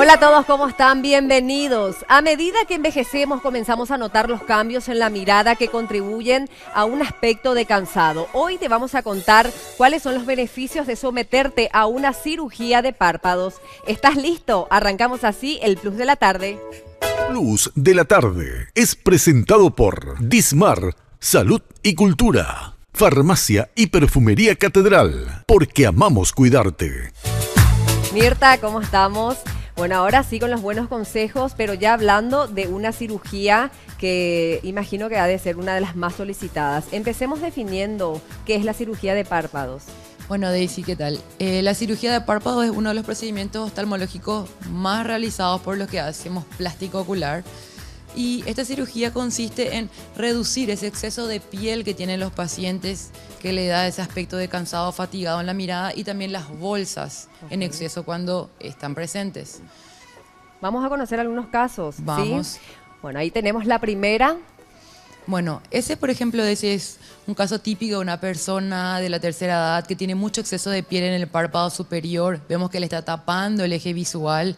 Hola a todos, ¿cómo están? Bienvenidos. A medida que envejecemos, comenzamos a notar los cambios en la mirada que contribuyen a un aspecto de cansado. Hoy te vamos a contar cuáles son los beneficios de someterte a una cirugía de párpados. ¿Estás listo? Arrancamos así el Plus de la Tarde. Plus de la Tarde es presentado por Dismar, Salud y Cultura, Farmacia y Perfumería Catedral, porque amamos cuidarte. Mirta, ¿cómo estamos? Bueno, ahora sí con los buenos consejos, pero ya hablando de una cirugía que imagino que ha de ser una de las más solicitadas. Empecemos definiendo qué es la cirugía de párpados. Bueno, Daisy, ¿qué tal? La cirugía de párpados es uno de los procedimientos oftalmológicos más realizados por los que hacemos plástico ocular. Y esta cirugía consiste en reducir ese exceso de piel que tienen los pacientes, que le da ese aspecto de cansado, fatigado en la mirada, y también las bolsas en exceso cuando están presentes. Vamos a conocer algunos casos. Vamos. ¿Sí? Bueno, ahí tenemos la primera. Bueno, ese, por ejemplo, ese es un caso típico de una persona de la tercera edad que tiene mucho exceso de piel en el párpado superior. Vemos que le está tapando el eje visual.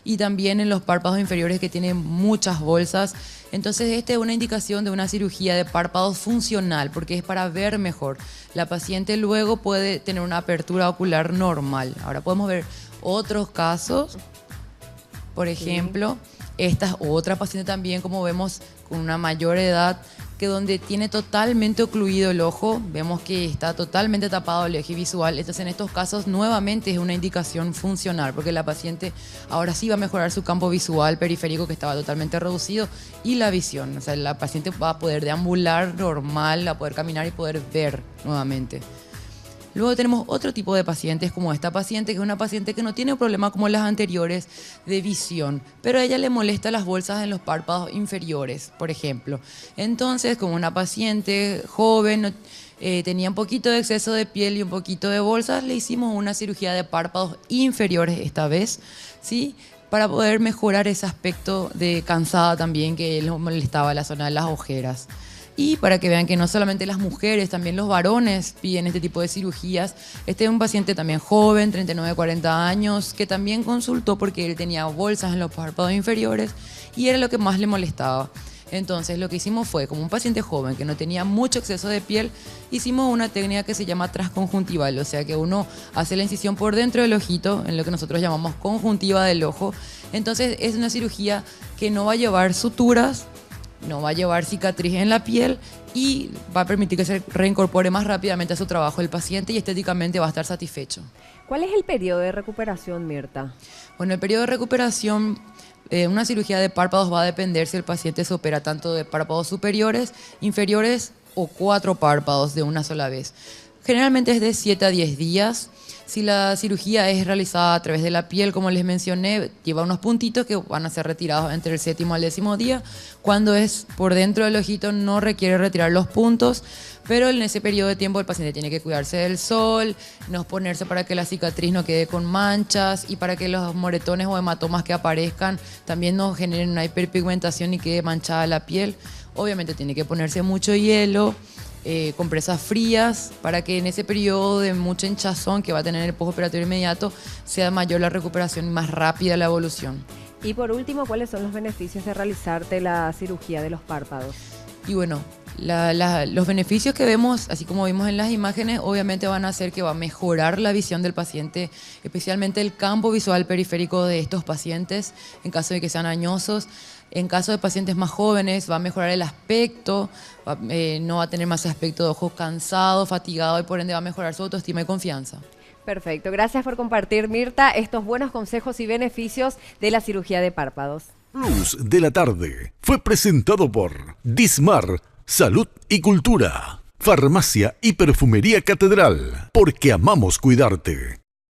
Y también en los párpados inferiores que tienen muchas bolsas. Entonces, esta es una indicación de una cirugía de párpados funcional, porque es para ver mejor. La paciente luego puede tener una apertura ocular normal. Ahora podemos ver otros casos. Por ejemplo, esta es otra paciente también, como vemos, con una mayor edad, que donde tiene totalmente ocluido el ojo, vemos que está totalmente tapado el eje visual. Entonces, en estos casos, nuevamente es una indicación funcional, porque la paciente ahora sí va a mejorar su campo visual periférico, que estaba totalmente reducido, y la visión. O sea, la paciente va a poder deambular normal, va a poder caminar y poder ver nuevamente. Luego tenemos otro tipo de pacientes, como esta paciente, que es una paciente que no tiene un problema como las anteriores de visión, pero a ella le molesta las bolsas en los párpados inferiores, por ejemplo. Entonces, como una paciente joven, tenía un poquito de exceso de piel y un poquito de bolsas, le hicimos una cirugía de párpados inferiores esta vez, ¿sí? Para poder mejorar ese aspecto de cansada también que le molestaba la zona de las ojeras. Y para que vean que no solamente las mujeres, también los varones piden este tipo de cirugías. Este es un paciente también joven, 39, 40 años, que también consultó porque él tenía bolsas en los párpados inferiores y era lo que más le molestaba. Entonces, lo que hicimos fue, como un paciente joven que no tenía mucho exceso de piel, hicimos una técnica que se llama transconjuntival, o sea que uno hace la incisión por dentro del ojito, en lo que nosotros llamamos conjuntiva del ojo. Entonces, es una cirugía que no va a llevar suturas, no va a llevar cicatriz en la piel y va a permitir que se reincorpore más rápidamente a su trabajo el paciente y estéticamente va a estar satisfecho. ¿Cuál es el periodo de recuperación, Mirta? Bueno, el periodo de recuperación, una cirugía de párpados va a depender si el paciente se opera tanto de párpados superiores, inferiores o 4 párpados de una sola vez. Generalmente es de 7 a 10 días. Si la cirugía es realizada a través de la piel, como les mencioné, lleva unos puntitos que van a ser retirados entre el 7º al 10º día. Cuando es por dentro del ojito no requiere retirar los puntos, pero en ese periodo de tiempo el paciente tiene que cuidarse del sol, no exponerse para que la cicatriz no quede con manchas y para que los moretones o hematomas que aparezcan también no generen una hiperpigmentación y quede manchada la piel. Obviamente tiene que ponerse mucho hielo, compresas frías, para que en ese periodo de mucha hinchazón que va a tener el postoperatorio inmediato sea mayor la recuperación y más rápida la evolución. Y por último, ¿cuáles son los beneficios de realizarte la cirugía de los párpados? Y bueno, los beneficios que vemos, así como vimos en las imágenes, obviamente van a hacer que va a mejorar la visión del paciente, especialmente el campo visual periférico de estos pacientes, en caso de que sean añosos. En caso de pacientes más jóvenes, va a mejorar el aspecto, no va a tener más ese aspecto de ojo cansado, fatigado, y por ende va a mejorar su autoestima y confianza. Perfecto, gracias por compartir, Mirta, estos buenos consejos y beneficios de la cirugía de párpados. Plus de la Tarde fue presentado por Dismar, Salud y Cultura, Farmacia y Perfumería Catedral, porque amamos cuidarte.